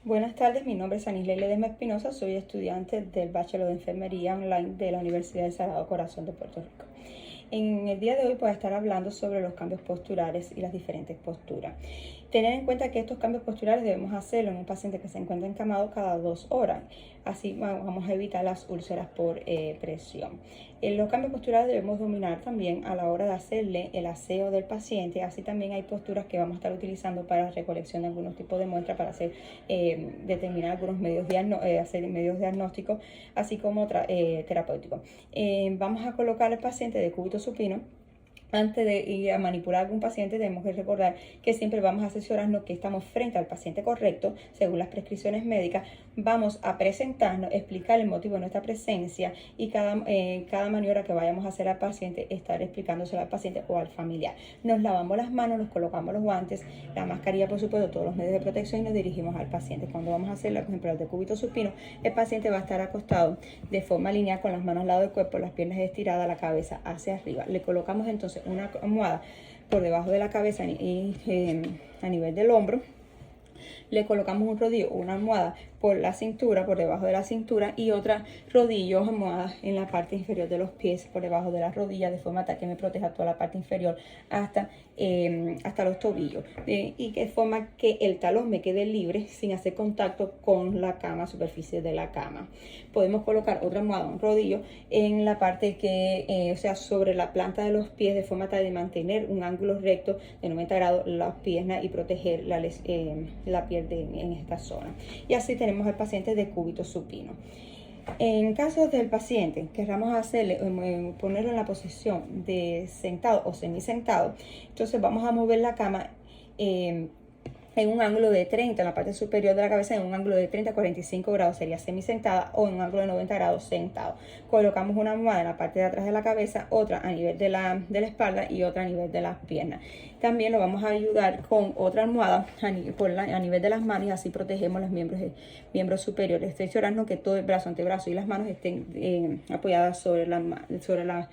Buenas tardes, mi nombre es Anisleila Ledesma Espinosa, soy estudiante del Bachelor de Enfermería Online de la Universidad del Sagrado Corazón de Puerto Rico. En el día de hoy voy a estar hablando sobre los cambios posturales y las diferentes posturas. Tener en cuenta que estos cambios posturales debemos hacerlo en un paciente que se encuentra encamado cada 2 horas. Así vamos a evitar las úlceras por presión. Los cambios posturales debemos dominar también a la hora de hacerle el aseo del paciente. Así también hay posturas que vamos a estar utilizando para recolección de algunos tipos de muestras para hacer determinar algunos medios hacer medios diagnósticos, así como terapéuticos. Vamos a colocar al paciente de cúbito supino. Antes de ir a manipular a algún paciente, tenemos que recordar que siempre vamos a asesorarnos que estamos frente al paciente correcto, según las prescripciones médicas. Vamos a presentarnos, explicar el motivo de nuestra presencia y cada maniobra que vayamos a hacer al paciente, estar explicándoselo al paciente o al familiar. Nos lavamos las manos, nos colocamos los guantes, la mascarilla, por supuesto, todos los medios de protección y nos dirigimos al paciente. Cuando vamos a hacer, por ejemplo, el de cúbito supino, el paciente va a estar acostado de forma lineal con las manos al lado del cuerpo, las piernas estiradas, la cabeza hacia arriba. Le colocamos entonces una almohada por debajo de la cabeza y a nivel del hombro. Le colocamos un rodillo o una almohada por la cintura, por debajo de la cintura, y otra rodillo o almohada en la parte inferior de los pies, por debajo de las rodillas, de forma tal que me proteja toda la parte inferior hasta los tobillos. Y de forma que el talón me quede libre sin hacer contacto con la cama, superficie de la cama. Podemos colocar otra almohada, un rodillo, en la parte o sea, sobre la planta de los pies, de forma tal de mantener un ángulo recto de 90 grados las piernas y proteger la piel en esta zona. Y así tenemos al paciente de cúbito supino. En caso del paciente queramos hacerle, ponerlo en la posición de sentado o semisentado, entonces vamos a mover la cama en un ángulo de 30, en la parte superior de la cabeza, en un ángulo de 30 a 45 grados sería semisentada, o en un ángulo de 90 grados sentado. Colocamos una almohada en la parte de atrás de la cabeza, otra a nivel de la espalda y otra a nivel de las piernas. También lo vamos a ayudar con otra almohada a nivel de las manos, y así protegemos los miembros superiores, cerciorarnos que todo el brazo, antebrazo y las manos estén apoyadas sobre la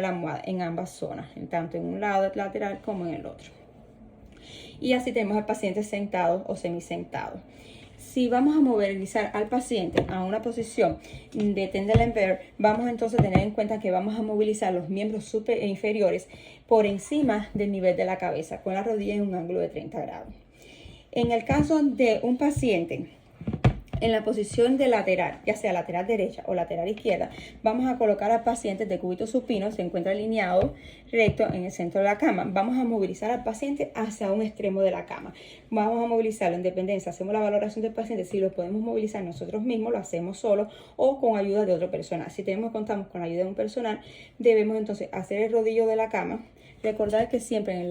almohada en ambas zonas, tanto en un lado lateral como en el otro. Y así tenemos al paciente sentado o semisentado. Si vamos a movilizar al paciente a una posición de tender and bear, vamos entonces a tener en cuenta que vamos a movilizar los miembros inferiores por encima del nivel de la cabeza, con la rodilla en un ángulo de 30 grados. En el caso de un paciente en la posición de lateral, ya sea lateral derecha o lateral izquierda, vamos a colocar al paciente de cúbito supino, se encuentra alineado recto en el centro de la cama. Vamos a movilizar al paciente hacia un extremo de la cama. Vamos a movilizarlo en dependencia, hacemos la valoración del paciente, si lo podemos movilizar nosotros mismos, lo hacemos solo o con ayuda de otro personal. Si contamos con la ayuda de un personal, debemos entonces hacer el rodillo de la cama. Recordar que siempre en el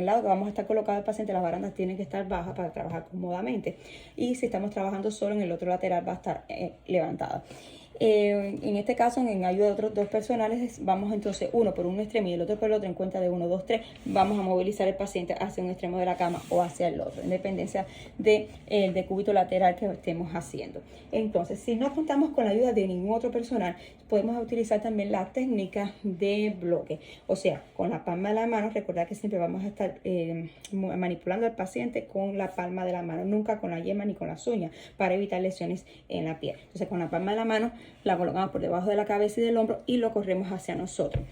lado que vamos a estar colocado el paciente, las barandas tienen que estar bajas para trabajar cómodamente. Y si estamos trabajando solo, en el otro lateral va a estar levantada. En este caso, en ayuda de otros dos personales, vamos entonces uno por un extremo y el otro por el otro, en cuenta de 1, 2, 3, vamos a movilizar el paciente hacia un extremo de la cama o hacia el otro, en dependencia del decúbito lateral que estemos haciendo. Entonces, si no contamos con la ayuda de ningún otro personal, podemos utilizar también la técnica de bloque, o sea, con la palma de la mano. Recordad que siempre vamos a estar manipulando al paciente con la palma de la mano, nunca con la yema ni con las uñas, para evitar lesiones en la piel. Entonces, con la palma de la mano la colocamos por debajo de la cabeza y del hombro y lo corremos hacia nosotros.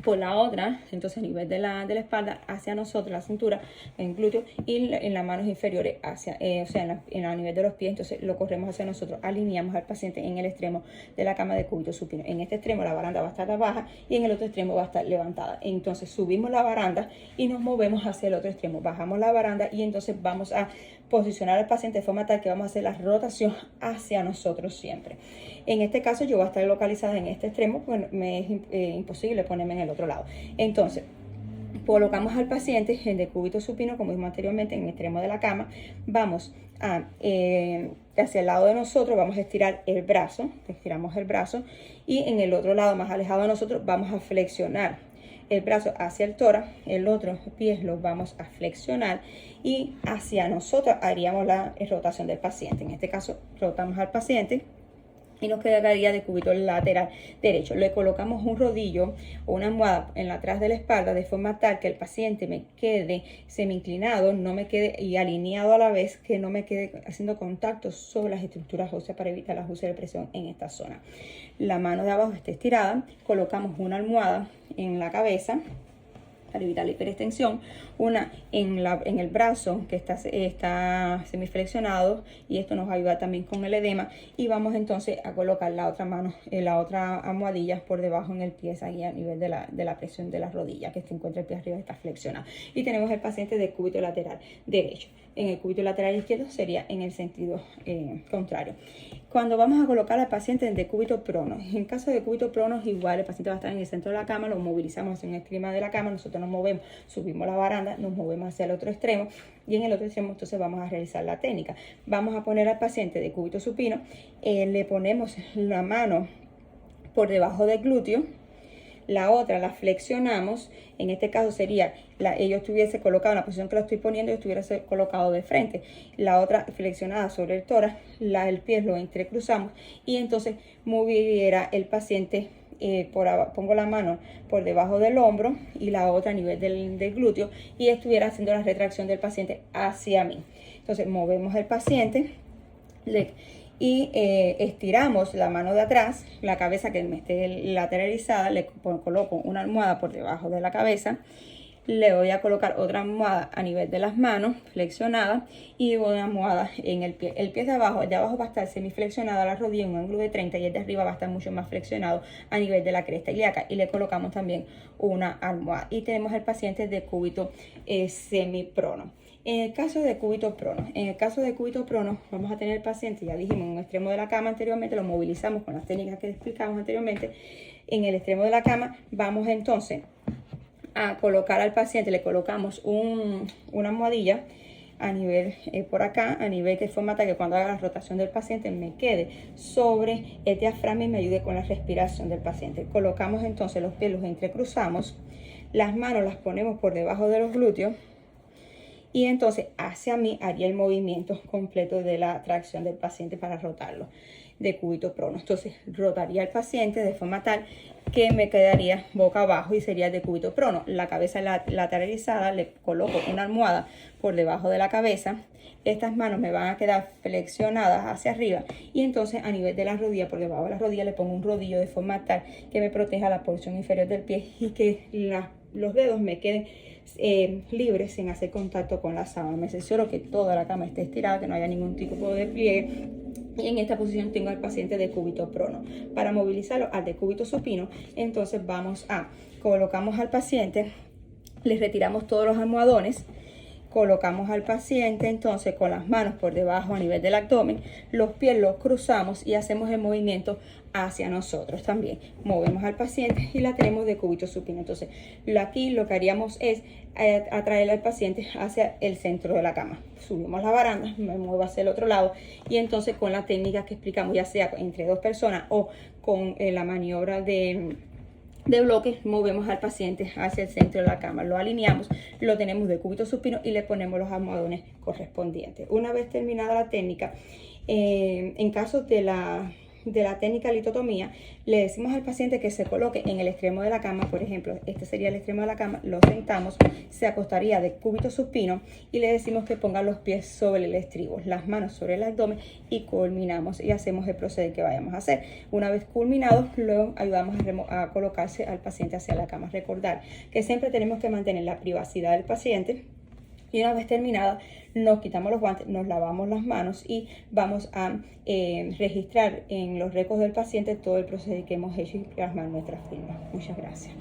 Por la otra, entonces a nivel de la espalda hacia nosotros, la cintura, el glúteo, y en las manos inferiores a nivel de los pies, entonces lo corremos hacia nosotros. Alineamos al paciente en el extremo de la cama de cúbito supino. En este extremo la baranda va a estar baja y en el otro extremo va a estar levantada. Entonces subimos la baranda y nos movemos hacia el otro extremo. Bajamos la baranda y entonces vamos a posicionar al paciente de forma tal que vamos a hacer la rotación hacia nosotros siempre. En este caso yo voy a estar localizada en este extremo, pues me es imposible ponerme en el otro lado. Entonces colocamos al paciente en de cúbito supino, como vimos anteriormente, en el extremo de la cama. Vamos hacia el lado de nosotros, vamos a estirar el brazo, estiramos el brazo, y en el otro lado, más alejado de nosotros, vamos a flexionar el brazo hacia el tórax, el otro pie lo vamos a flexionar y hacia nosotros haríamos la rotación del paciente. En este caso, rotamos al paciente y nos quedaría de cúbito lateral derecho. Le colocamos un rodillo o una almohada en la atrás de la espalda de forma tal que el paciente me quede semi inclinado, no me quede y alineado a la vez, que no me quede haciendo contacto sobre las estructuras óseas para evitar el ajuste de presión en esta zona. La mano de abajo está estirada, colocamos una almohada en la cabeza para evitar la hiperextensión, una en el brazo que está semiflexionado, y esto nos ayuda también con el edema, y vamos entonces a colocar la otra mano, la otra almohadilla por debajo en el pie, ahí a nivel de la presión de la rodilla, que se encuentra el pie arriba, está flexionado, y tenemos el paciente de cúbito lateral derecho. En el cúbito lateral izquierdo sería en el sentido contrario. Cuando vamos a colocar al paciente en decúbito prono, en caso de cúbito prono, igual el paciente va a estar en el centro de la cama, lo movilizamos hacia un extremo de la cama, nosotros nos movemos, subimos la baranda, nos movemos hacia el otro extremo, y en el otro extremo entonces vamos a realizar la técnica. Vamos a poner al paciente de cúbito supino, le ponemos la mano por debajo del glúteo, la otra la flexionamos, en este caso sería, yo estuviese colocado en la posición que lo estoy poniendo, yo estuviese colocado de frente, la otra flexionada sobre el tórax, el pie lo entrecruzamos, y entonces moviera el paciente, pongo la mano por debajo del hombro y la otra a nivel del glúteo, y estuviera haciendo la retracción del paciente hacia mí. Entonces movemos el paciente, y estiramos la mano de atrás, la cabeza que me esté lateralizada, le coloco una almohada por debajo de la cabeza, le voy a colocar otra almohada a nivel de las manos, flexionada, y una almohada en el pie. El pie de abajo va a estar semiflexionada, la rodilla en un ángulo de 30, y el de arriba va a estar mucho más flexionado a nivel de la cresta ilíaca, y le colocamos también una almohada. Y tenemos el paciente de cúbito semiprono. En el caso de cúbito prono, vamos a tener el paciente, ya dijimos, en un extremo de la cama anteriormente, lo movilizamos con las técnicas que explicamos anteriormente. En el extremo de la cama vamos entonces a colocar al paciente, le colocamos una almohadilla a nivel por acá, a nivel de forma tal que cuando haga la rotación del paciente me quede sobre el diafragma y me ayude con la respiración del paciente. Colocamos entonces los pies, los entrecruzamos, las manos las ponemos por debajo de los glúteos, y entonces hacia mí haría el movimiento completo de la tracción del paciente para rotarlo de cúbito prono. Entonces rotaría al paciente de forma tal que me quedaría boca abajo y sería de cúbito prono. La cabeza lateralizada, le coloco una almohada por debajo de la cabeza. Estas manos me van a quedar flexionadas hacia arriba, y entonces a nivel de la rodilla, por debajo de la rodilla, le pongo un rodillo de forma tal que me proteja la porción inferior del pie y que los dedos me queden libres sin hacer contacto con la sábana. Me aseguro que toda la cama esté estirada, que no haya ningún tipo de pliegue. Y en esta posición tengo al paciente de cúbito prono. Para movilizarlo al de cúbito supino, entonces colocamos al paciente, le retiramos todos los almohadones, colocamos al paciente entonces con las manos por debajo a nivel del abdomen, los pies los cruzamos y hacemos el movimiento hacia nosotros también. Movemos al paciente y la tenemos de cúbito supino. Entonces aquí lo que haríamos es atraer al paciente hacia el centro de la cama. Subimos la baranda, me muevo hacia el otro lado, y entonces con la técnica que explicamos, ya sea entre dos personas o con la maniobra de bloques, movemos al paciente hacia el centro de la cama, lo alineamos, lo tenemos de cúbito supino y le ponemos los almohadones correspondientes. Una vez terminada la técnica, en caso de la técnica litotomía, le decimos al paciente que se coloque en el extremo de la cama. Por ejemplo, este sería el extremo de la cama, lo sentamos, se acostaría de cúbito supino, y le decimos que ponga los pies sobre el estribo, las manos sobre el abdomen, y culminamos y hacemos el proceder que vayamos a hacer. Una vez culminado, luego ayudamos a colocarse al paciente hacia la cama. Recordar que siempre tenemos que mantener la privacidad del paciente, y una vez terminada, nos quitamos los guantes, nos lavamos las manos y vamos a registrar en los récords del paciente todo el procedimiento que hemos hecho y plasmar nuestras firmas. Muchas gracias.